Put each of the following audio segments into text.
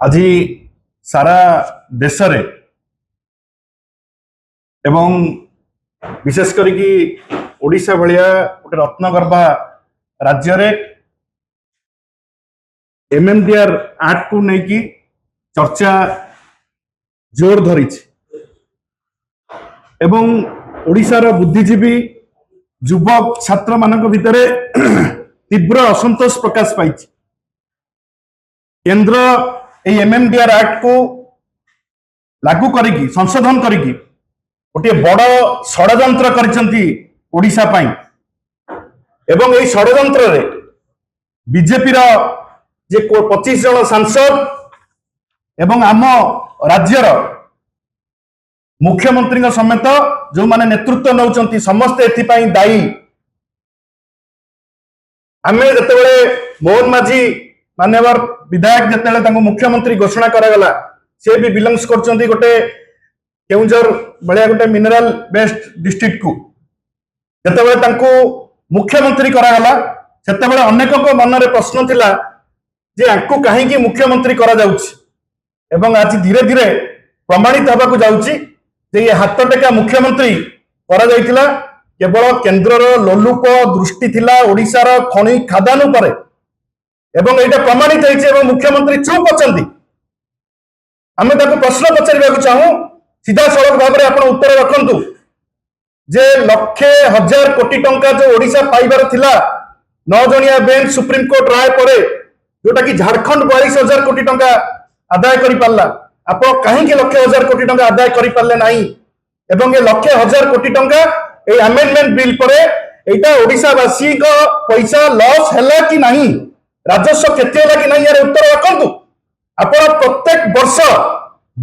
आज सारा देश रे एवं विशेष करी ओडिशा भलिया गोटे रत्नगर्भा राज्य रे एमएमडीआर एक्ट को लेकिन चर्चा जोर धरी एवं ओडिशार बुद्धिजीवी युवक छात्र मानक भितर तीव्र असंतोष प्रकाश पाई। केंद्र एमएमडीआर एक्ट को लागू करिकी संशोधन करिकी गोटे बड़ षड्यंत्र करिसंती ओडिशा पाई एवं एई षड्यंत्र रे बीजेपी रो जे 25 जन सांसद एवं आम राज्यर मुख्यमंत्री समेत जो माने नेतृत्व नौचंती समस्ते एथिपाई दायी। आमे जतेबेले मोहन माझी मान्यवर विधायक जतेबेले तांको मुख्यमंत्री घोषणा करागला से भी बिलोंग्स करचंती गोटे केउंझर बलिया गोटे मिनरल बेस्ड डिस्ट्रिक्ट को जतेबेले तांको मुख्यमंत्री करागला सेतेबेले अनेक मन रे प्रश्न थिला जे आंको काहेकि मुख्यमंत्री करा जाउछि एवं आज धीरे धीरे प्रमाणित होबाकू जाउछि जे ये हाथ टेका मुख्यमंत्री करा जाइतिला केवल केंद्रर लोलुप दृष्टि थिला ओडिशार खनि खादान उपरे एवं एटा प्रमाणित होइछि एवं मुख्यमंत्री चुप अछंती। आमे ताको प्रश्न पचारिबाकू चाहू सीधा सड़क भाव में आपण उत्तर रखंतु जे लक्षे हजार कोटी टंका जो ओडिशा पाइबार थिला 9 जणिया बेंच सुप्रीम कोर्ट राय परे जोटा कि झारखंड 42,000 कोटी टंका आदाय करि पारला आप कहीं लक्षे हजार कोटी टंका आदाय करि पारले नाही एवं ये लक्षे हजार कोटी टंका ए अमेंडमेंट बिल परे एटा ओडिशा वासी को पैसा लॉस हैला कि नहीं राजस्व केते होला कि नहीं यार उत्तर रखंतु। आपण प्रत्येक वर्ष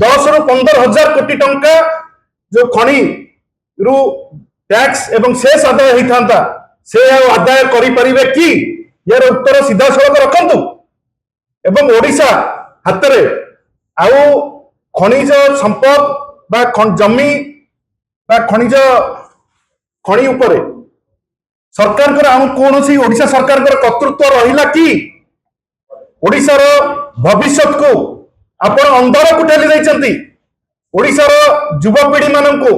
10 रु 15,000 कोटी टंका जो खनि रु टैक्स एवं शेष आदाय होता से आदाय करि परिबे कि यार उत्तर सीधा सड़क रखंतु एवं ओडिशा हाथ रे आउ खनिज संपद बा जमी बा खनि उपरे सरकार कर आउ कौन सी ओडिशा सरकार कर कर्तृत्व रहिला कि ओडिशार भविष्य को आपण अंधार को ठेली दैछंती ओडिशार युवपीढ़ी माननकु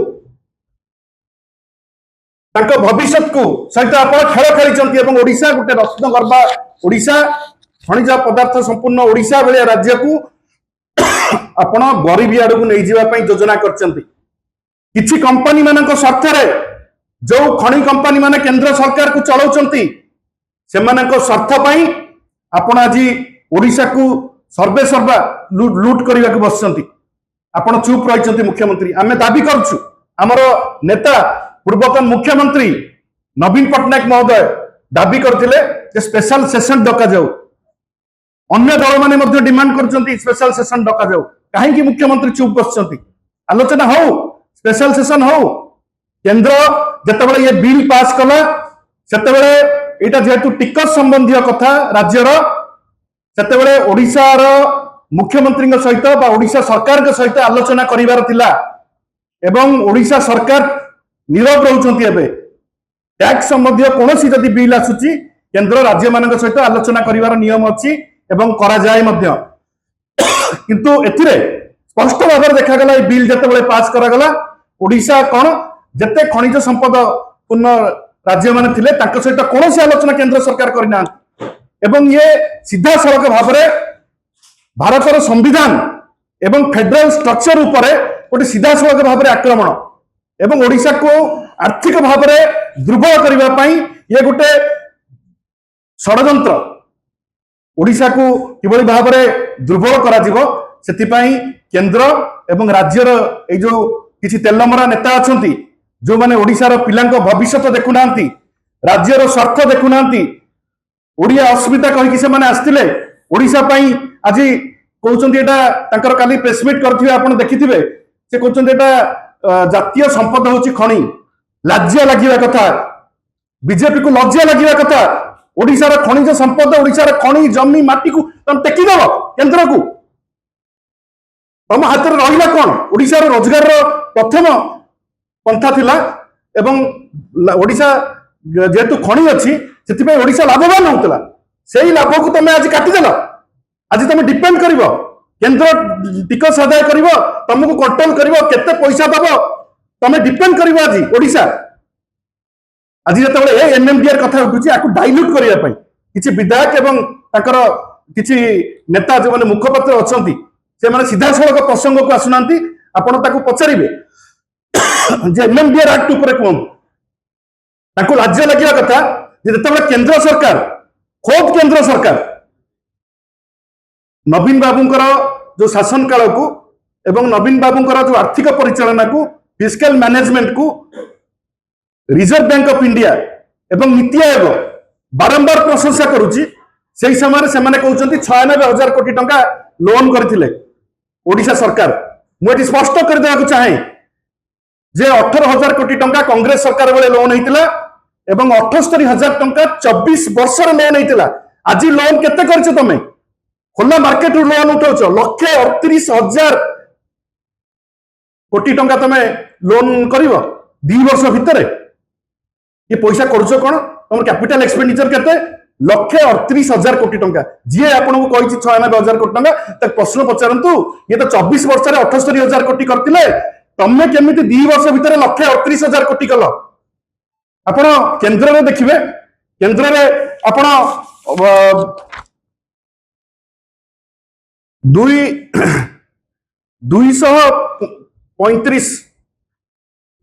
तांको भविष्य को सहित आपण खेल खेली एवं ओडिशा गोटे रत्नगर्भा ओडिशा खनिज पदार्थ संपूर्ण ओडिशा भलिया राज्य को आपण गरीबी आड़ को नहीं जावा योजना करचंती। किछि कंपनी मानक स्वार्थ रे जो खनि कंपनी माने केंद्र सरकार को चलाउचंती सेमानक स्वार्थ पई आपण आज ओडिशा को सर्वे सर्वा लूट करने को बसचंती। आपण चुप रहिचंती मुख्यमंत्री। आमे दाबी करछु हमर नेता पूर्वतन मुख्यमंत्री नवीन पटनायक महोदय दाबी करथिले जे स्पेशल सेशन डका जाऊ अन्य दल माने मध्य डिमांड करचंती स्पेशल सेशन डका जाऊ काहेकि मुख्यमंत्री चुप बसचंती। आलोचना हो स्पेशल सेशन हो केंद्र जतेबेले ये बिल पास कला सेतेबेले एटा जेतु टिकट संबंधी कथा राज्यर सेतेबेले ओडिशार मुख्यमंत्री सहित बा ओडिशा सरकार सहित आलोचना करिवार थिला एवं ओडिशा सरकार नीरव रहउचंती। एबे टैक्स संबंधी कोनोसी जदि बिल आसुची केंद्र राज्य मानक सहित आलोचना करिवार नियम अछि एवं करा जाय मध्य किंतु एथिरे स्पष्ट भाव में देखा गला बिल जतेबेले पास करा गला ओडिशा कोन जते खनिज संपद पूर्ण राज्य माने थिले तांको सहित कोनोसी आलोचना केंद्र सरकार करिना एवं ये सीधा सड़क भाव में भारतर संविधान एवं फेडरल स्ट्रक्चर उपरे गोटे सीधा सड़क भाव में आक्रमण एवं ओडिशा को आर्थिक भाव में दुर्बल करबा पई ये गोटे षड्यंत्र ओडिशा को किभली भाव में दुर्बल करा जिवो सेतिपई केंद्र एवं राज्यर ए जो किछि तेलमरा नेता अछंती जो माने ओडिशार पिलांको भविष्य देखु नांती राज्यर स्वार्थ देखु नांती ओडिया अस्मिता कहि कि से माने आस्तिले ओडिशा पई आज कहउचंती एटा तांकर काली प्रेस मीट करथिबे आपण देखिथिबे से कहउचंती एटा जातीय संपद होची खनि लज्जा लागिवा कथा बीजेपी को लज्जा लागिवा कथा ओडिशार खनिज संपद ओडिशार खनि जमी माटी को तम टेकी दब केंद्र को तम हाथ में रहिला कोन ओडिशार रोजगार प्रथम पंथा थिला एवं ओडिशा जेतु खनि अछि सेति ओडिशा लाभवान होतला सेही लाभ को तमे आज काटी देला आज तुम डिपेंड कर केंद्र टिकस आदाय कर तुमको कंट्रोल कर केते पैसा दब तुम डिपेंड कर आज ओडिशा आज जो एमएमडीआर कथा उठू डाइल्यूट करने किसी विधायक एवं किसी नेता जो मैंने मुखपत्र अच्छा से सीधा सड़क प्रसंग को आसुना आपण पचारे एमएमडीआर एक्ट उपर कहूँ लाज लगे कथा जो केंद्र सरकार खोद केंद्र सरकार नवीन बाबूंकर जो शासन काल को एवं नवीन बाबूंकर जो आर्थिक परिचालना को फिस्कल मैनेजमेंट को रिजर्व बैंक ऑफ इंडिया एवं नीति आयोग बारंबार प्रशंसा करुच्ची से समय से कहते 96,000 कोटी टंका लोन करथिले ओडिशा सरकार मुझे स्पष्ट करदेवा चाहे जे 18,000 कोटी टंका कांग्रेस सरकार बेले लोन होता एवं 78,000 टंका 24 वर्ष लोन होता आज लोन केते करछ तमे खोला मार्केट रू लोन उठाउछ 1,38,000 कोटी टंका तमे लोन करिवो 2 वर्ष भितर ये पैसा करुछ कोन तुम कैपिटल एक्सपेंडिचर केते 1,38,000 कोटी टंका जी आपको कही 96,000 कोटी टंका तक प्रश्न पचारतु ये तो 24 वर्ष 78,000 कोटी करते तमें केमी 2 वर्ष भितर 1,38,000 कोटी कल आप केन्द्र में देखिए केन्द्र में आप 235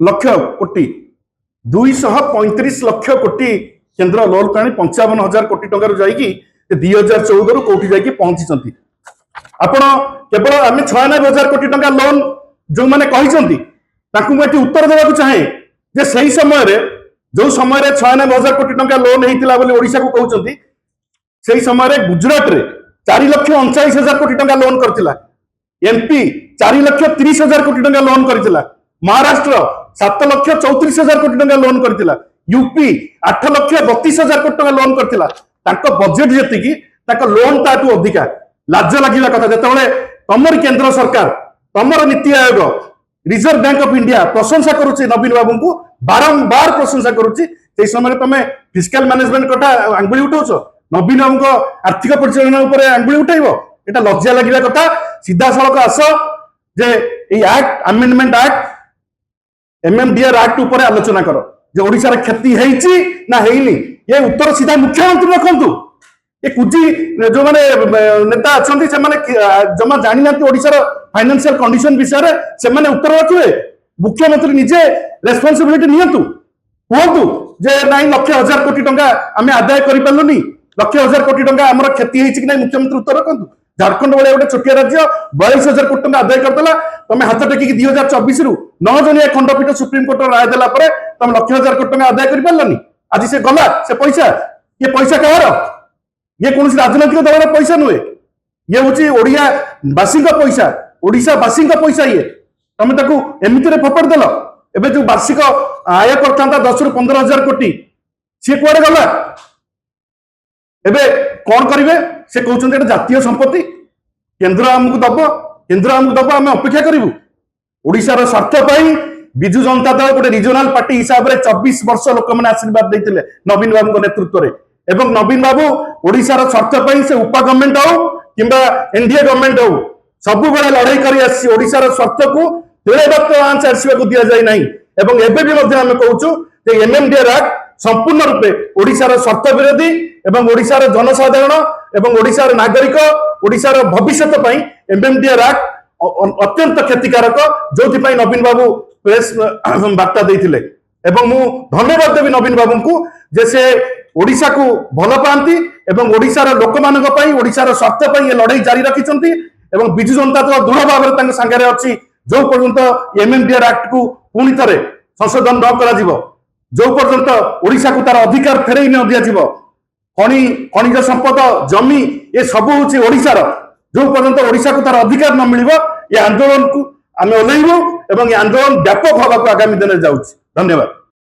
लक्ष कोटी 235 लक्ष कोटी केंद्र लोन पानी 55,000 कोटी टंका जाकि 2014 रु कौटी जाकि पहुंची आपण केवल आम 96,000 कोटी टंका लोन जो मैंने कहते मुझे उत्तर देवा चाहे जे सही समय जो समय 96,000 कोटी टंका लोन होता ओडिशा को कहते से समय गुजरात रे 4,39,000 कोटी टंका लोन करथिला एमपी 4,30,000 कोटी टंका लोन करथिला महाराष्ट्र 7,34,000 कोटी टंका लोन करथिला यूपी 8,32,000 कोटी टंका लोन करथिला ताको बजेट जेतिकी ताको लोन ताटू अधिका लाज लागिला कथा जेतेबेले तमर केंद्र सरकार तमर NITI Aayog reserve bank of India प्रशंसा करूची नवीन बाबू को बारंबार प्रशंसा करूची से समय तमे फिस्कल मैनेजमेंट कथा आंगुली उठाउछ नवीन बाबू को आर्थिक परिचालना ऊपर आंगुली उठाइबो एटा लज्जा लागिला कथा सीधा सड़क आस जे ए act amendment act MMDR act ऊपर आलोचना करो जे ओडिसा रे क्षति हेइची ना हेइनी ये उत्तर सीधा मुख्यमंत्री रखंतु ये कुजी जो माने नेता अछंती से माने जमा जानि नांती ओडिसा रो फाइनेंशियल कंडीशन विषय रे से माने उत्तर रखिबे मुख्यमंत्री निजे रेस्पोंसिबिलिटी नियंतु कहतु जे नाइ 1,00,000 कोटी टंका आमे आदाय करि पालुनी 1,00,000 कोटी टंका हमर क्षति हेइची कि नाइ मुख्यमंत्री उत्तर रखंतु झारखंड वाले गोटे छोटिया राज्य 42,000 कोटी टंका आदाय करदेला तुम हाथ टेकिक 2024 रु 9 जनिया खंडपीठ सुप्रीम कोर्ट राय देला परे तुम 1,00,000 कोटी टंका आदाय कर पारलनी आज से गला से पैसा ये पैसा कहार ये कौन राजनैतिक दल पैसा नुहे ये हूँ ओडिया बासी पैसा ओडिशा बासी पैसा ये तुम एमती फोपाड़ देल एवं जो वार्षिक आय करता 10 ରୁ 15,000 कोटी सी कुआडे गला एबे कौन करेंगे से कहते जातीय संपत्ति केंद्र आमको दब आम अपेक्षा करूँ ओडिशार स्वार्थ विजु जनता दल गोटे रिजनाल पार्टी हिसाब से 24 वर्ष लोक मैंने आशीर्वाद देते नवीन बाबू नेतृत्व में एवं नवीन बाबू ओडिशार स्वार्थ से उपा गवर्नमेंट हो कि एनडीए गवर्नमेंट हो सब बड़े लड़ाई कर ओडिशार स्वार्थ को आंच आसवाक दि जाए ना एवं एबे भी आम कहूँ एमएमडीआर एक्ट संपूर्ण रूपे ओडिशार स्वार्थ विरोधी एवं ओडिशार जनसाधारण एवं ओडिशार नागरिक ओडिशार भविष्य एमएमडीआर एक्ट अत्यंत क्षतिकारक जो नवीन बाबू प्रेस वार्ता देते एवं मु धन्यवाद देवी नवीन बाबू को जे से ओडिशा को भल पाती एवं ओडिशार लोक मान ओडिशार स्वार्थ ये लड़ाई जारी रखिंट एवं विजु जनता दल दृढ़ भाव सांगे अच्छी जो पर्यंत एमएमडीआर एक्ट को पुणी थे संशोधन न कर जो पर्यंत ओडिशा को तार अधिकार फेर न दिज्व खनिज संपद जमी ये सब हूँ ओडिशार जो पर्यंत ओडिशा को तार अधिकार न मिल ये आंदोलन को आम ओल्लैबू एवं ये आंदोलन व्यापक होगा आगामी दिन में जाऊँ धन्यवाद।